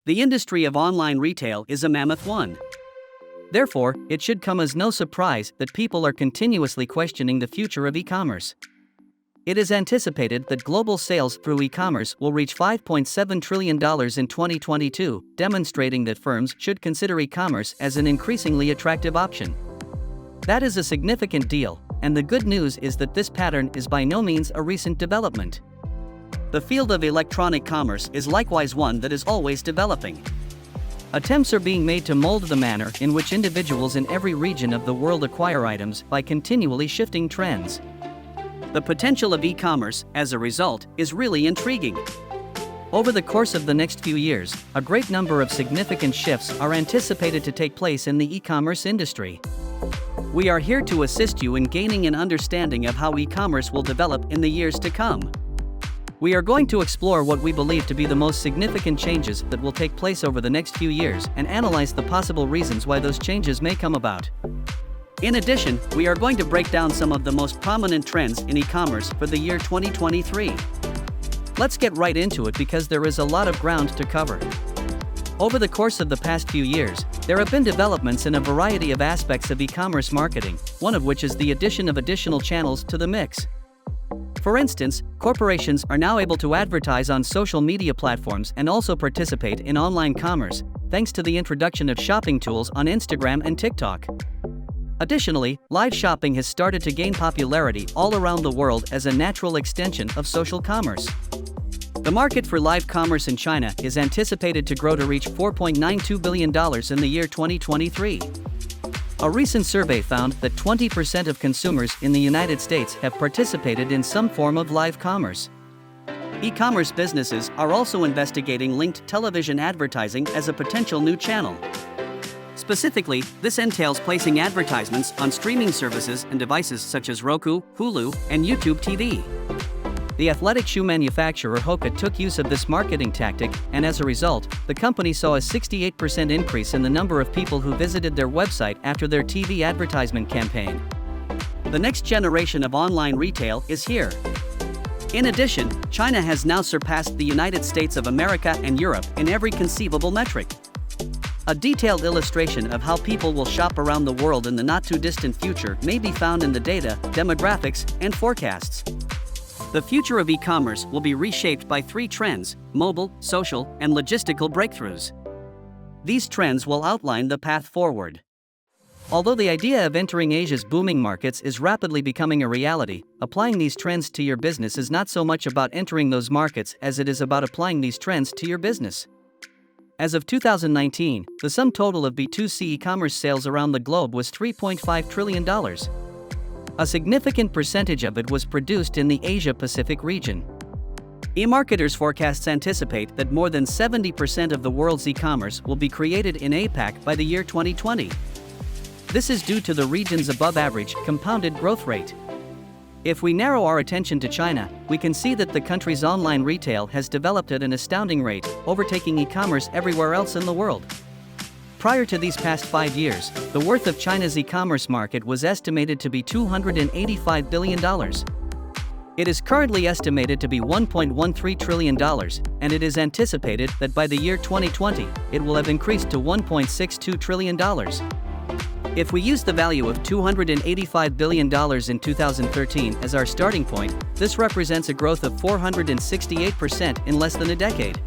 The industry of online retail is a mammoth one. Therefore, it should come as no surprise that people are continuously questioning the future of e-commerce. It is anticipated that global sales through e-commerce will reach $5.7 trillion in 2022, demonstrating that firms should consider e-commerce as an increasingly attractive option. That is a significant deal, and the good news is that this pattern is by no means a recent development. The field of electronic commerce is likewise one that is always developing. Attempts are being made to mold the manner in which individuals in every region of the world acquire items by continually shifting trends. The potential of e-commerce, as a result, is really intriguing. Over the course of the next few years, a great number of significant shifts are anticipated to take place in the e-commerce industry. We are here to assist you in gaining an understanding of how e-commerce will develop in the years to come. We are going to explore what we believe to be the most significant changes that will take place over the next few years and analyze the possible reasons why those changes may come about. In addition, we are going to break down some of the most prominent trends in e-commerce for the year 2023. Let's get right into it because there is a lot of ground to cover. Over the course of the past few years, there have been developments in a variety of aspects of e-commerce marketing, one of which is the addition of additional channels to the mix. For instance, corporations are now able to advertise on social media platforms and also participate in online commerce, thanks to the introduction of shopping tools on Instagram and TikTok. Additionally, live shopping has started to gain popularity all around the world as a natural extension of social commerce. The market for live commerce in China is anticipated to grow to reach $4.92 billion in the year 2023. A recent survey found that 20% of consumers in the United States have participated in some form of live commerce. E-commerce businesses are also investigating linked television advertising as a potential new channel. Specifically, this entails placing advertisements on streaming services and devices such as Roku, Hulu, and YouTube TV. The athletic shoe manufacturer Hoka took use of this marketing tactic, and as a result, the company saw a 68% increase in the number of people who visited their website after their TV advertisement campaign. The next generation of online retail is here. In addition, China has now surpassed the United States of America and Europe in every conceivable metric. A detailed illustration of how people will shop around the world in the not-too-distant future may be found in the data, demographics, and forecasts. The future of e-commerce will be reshaped by three trends: mobile, social, and logistical breakthroughs. These trends will outline the path forward. Although the idea of entering Asia's booming markets is rapidly becoming a reality, applying these trends to your business is not so much about entering those markets as it is about applying these trends to your business. As of 2019, the sum total of B2C e-commerce sales around the globe was $3.5 trillion. A significant percentage of it was produced in the Asia-Pacific region. eMarketer's forecasts anticipate that more than 70% of the world's e-commerce will be created in APAC by the year 2020. This is due to the region's above-average compounded growth rate. If we narrow our attention to China, we can see that the country's online retail has developed at an astounding rate, overtaking e-commerce everywhere else in the world. Prior to these past 5 years, the worth of China's e-commerce market was estimated to be $285 billion. It is currently estimated to be $1.13 trillion, and it is anticipated that by the year 2020, it will have increased to $1.62 trillion. If we use the value of $285 billion in 2013 as our starting point, this represents a growth of 468% in less than a decade.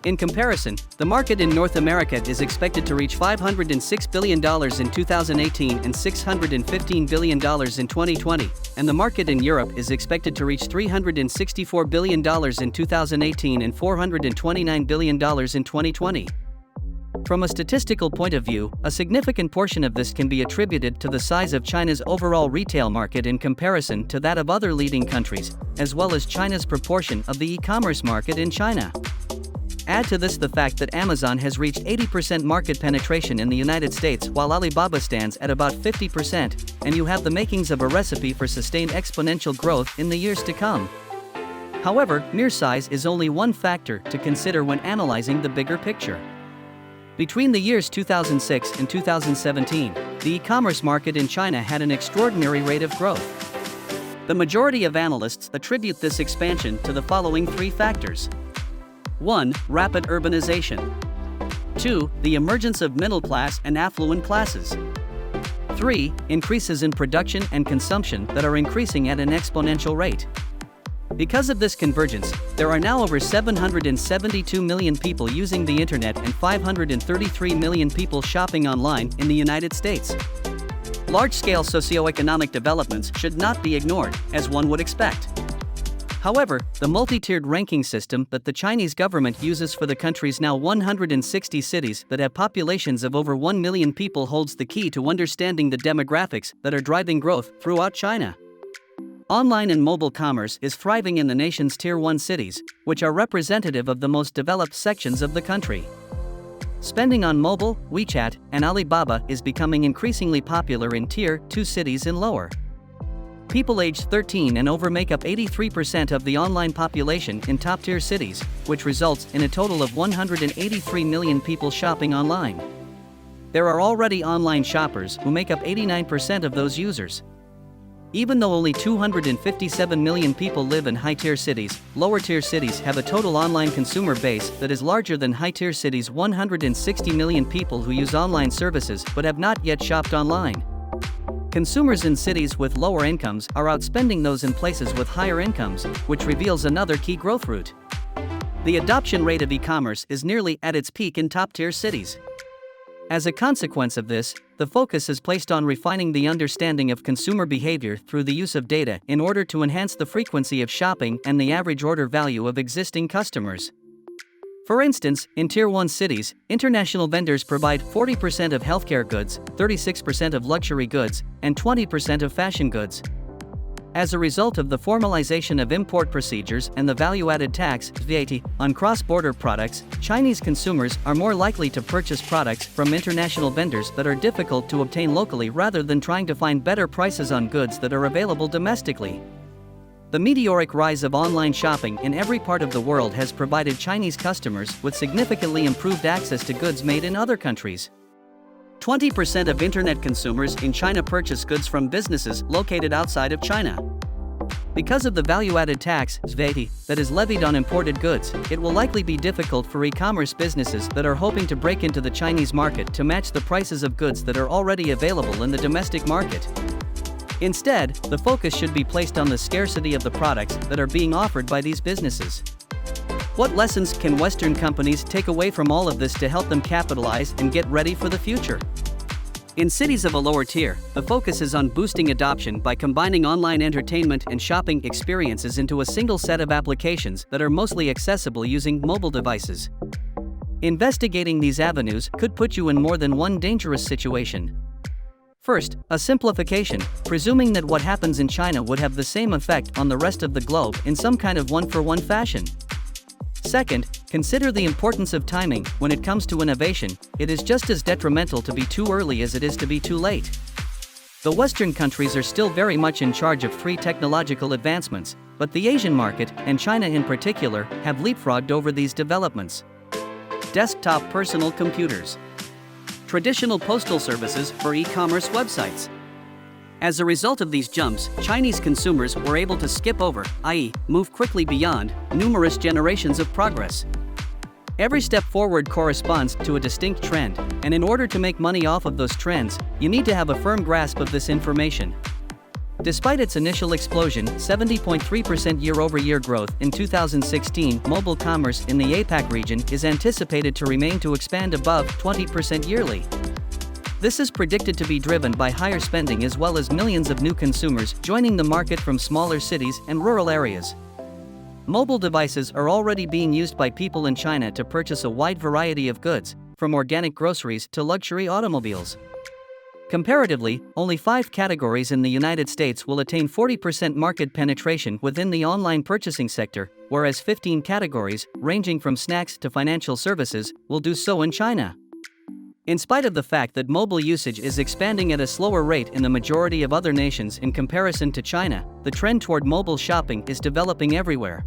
In comparison, the market in North America is expected to reach $506 billion in 2018 and $615 billion in 2020, and the market in Europe is expected to reach $364 billion in 2018 and $429 billion in 2020. From a statistical point of view, a significant portion of this can be attributed to the size of China's overall retail market in comparison to that of other leading countries, as well as China's proportion of the e-commerce market in China. Add to this the fact that Amazon has reached 80% market penetration in the United States while Alibaba stands at about 50%, and you have the makings of a recipe for sustained exponential growth in the years to come. However, mere size is only one factor to consider when analyzing the bigger picture. Between the years 2006 and 2017, the e-commerce market in China had an extraordinary rate of growth. The majority of analysts attribute this expansion to the following three factors. 1. Rapid urbanization. 2. The emergence of middle class and affluent classes. 3. Increases in production and consumption that are increasing at an exponential rate. Because of this convergence, there are now over 772 million people using the internet and 533 million people shopping online in the United States. Large-scale socioeconomic developments should not be ignored, as one would expect. However, the multi-tiered ranking system that the Chinese government uses for the country's now 160 cities that have populations of over 1 million people holds the key to understanding the demographics that are driving growth throughout China. Online and mobile commerce is thriving in the nation's Tier 1 cities, which are representative of the most developed sections of the country. Spending on mobile, WeChat, and Alibaba is becoming increasingly popular in Tier 2 cities and lower. People aged 13 and over make up 83% of the online population in top-tier cities, which results in a total of 183 million people shopping online. There are already online shoppers who make up 89% of those users. Even though only 257 million people live in high-tier cities, lower-tier cities have a total online consumer base that is larger than high-tier cities' 160 million people who use online services but have not yet shopped online. Consumers in cities with lower incomes are outspending those in places with higher incomes, which reveals another key growth route. The adoption rate of e-commerce is nearly at its peak in top-tier cities. As a consequence of this, the focus is placed on refining the understanding of consumer behavior through the use of data in order to enhance the frequency of shopping and the average order value of existing customers. For instance, in Tier 1 cities, international vendors provide 40% of healthcare goods, 36% of luxury goods, and 20% of fashion goods. As a result of the formalization of import procedures and the value-added tax (VAT) on cross-border products, Chinese consumers are more likely to purchase products from international vendors that are difficult to obtain locally rather than trying to find better prices on goods that are available domestically. The meteoric rise of online shopping in every part of the world has provided Chinese customers with significantly improved access to goods made in other countries. 20% of internet consumers in China purchase goods from businesses located outside of China. Because of the value-added tax (VAT) that is levied on imported goods, it will likely be difficult for e-commerce businesses that are hoping to break into the Chinese market to match the prices of goods that are already available in the domestic market. Instead, the focus should be placed on the scarcity of the products that are being offered by these businesses. What lessons can Western companies take away from all of this to help them capitalize and get ready for the future? In cities of a lower tier, the focus is on boosting adoption by combining online entertainment and shopping experiences into a single set of applications that are mostly accessible using mobile devices. Investigating these avenues could put you in more than one dangerous situation. First, a simplification, presuming that what happens in China would have the same effect on the rest of the globe in some kind of one-for-one fashion. Second, consider the importance of timing. When it comes to innovation, it is just as detrimental to be too early as it is to be too late. The Western countries are still very much in charge of free technological advancements, but the Asian market, and China in particular, have leapfrogged over these developments. Desktop personal computers. Traditional postal services for e-commerce websites. As a result of these jumps, Chinese consumers were able to skip over, i.e., move quickly beyond, numerous generations of progress. Every step forward corresponds to a distinct trend, and in order to make money off of those trends, you need to have a firm grasp of this information. Despite its initial explosion, 70.3% year-over-year growth in 2016, mobile commerce in the APAC region is anticipated to remain to expand above 20% yearly. This is predicted to be driven by higher spending as well as millions of new consumers joining the market from smaller cities and rural areas. Mobile devices are already being used by people in China to purchase a wide variety of goods, from organic groceries to luxury automobiles. Comparatively, only 5 categories in the United States will attain 40% market penetration within the online purchasing sector, whereas 15 categories, ranging from snacks to financial services, will do so in China. In spite of the fact that mobile usage is expanding at a slower rate in the majority of other nations in comparison to China, the trend toward mobile shopping is developing everywhere.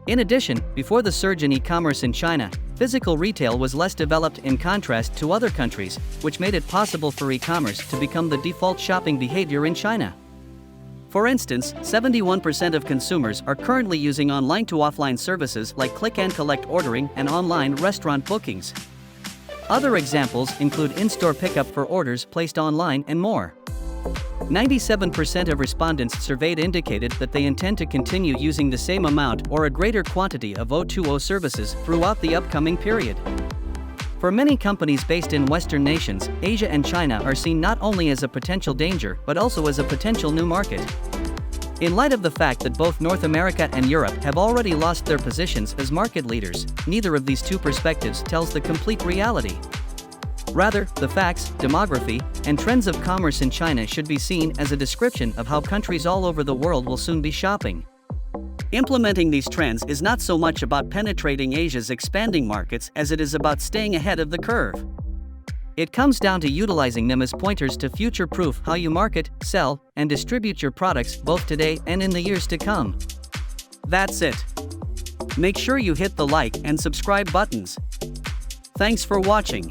In addition, before the surge in e-commerce in China, physical retail was less developed in contrast to other countries, which made it possible for e-commerce to become the default shopping behavior in China. For instance, 71% of consumers are currently using online to offline services like click and collect ordering and online restaurant bookings. Other examples include in-store pickup for orders placed online and more. 97% of respondents surveyed indicated that they intend to continue using the same amount or a greater quantity of O2O services throughout the upcoming period. For many companies based in Western nations, Asia and China are seen not only as a potential danger but also as a potential new market. In light of the fact that both North America and Europe have already lost their positions as market leaders, neither of these two perspectives tells the complete reality. Rather, the facts, demography, and trends of commerce in China should be seen as a description of how countries all over the world will soon be shopping. Implementing these trends is not so much about penetrating Asia's expanding markets as it is about staying ahead of the curve. It comes down to utilizing them as pointers to future-proof how you market, sell, and distribute your products both today and in the years to come. That's it. Make sure you hit the like and subscribe buttons. Thanks for watching.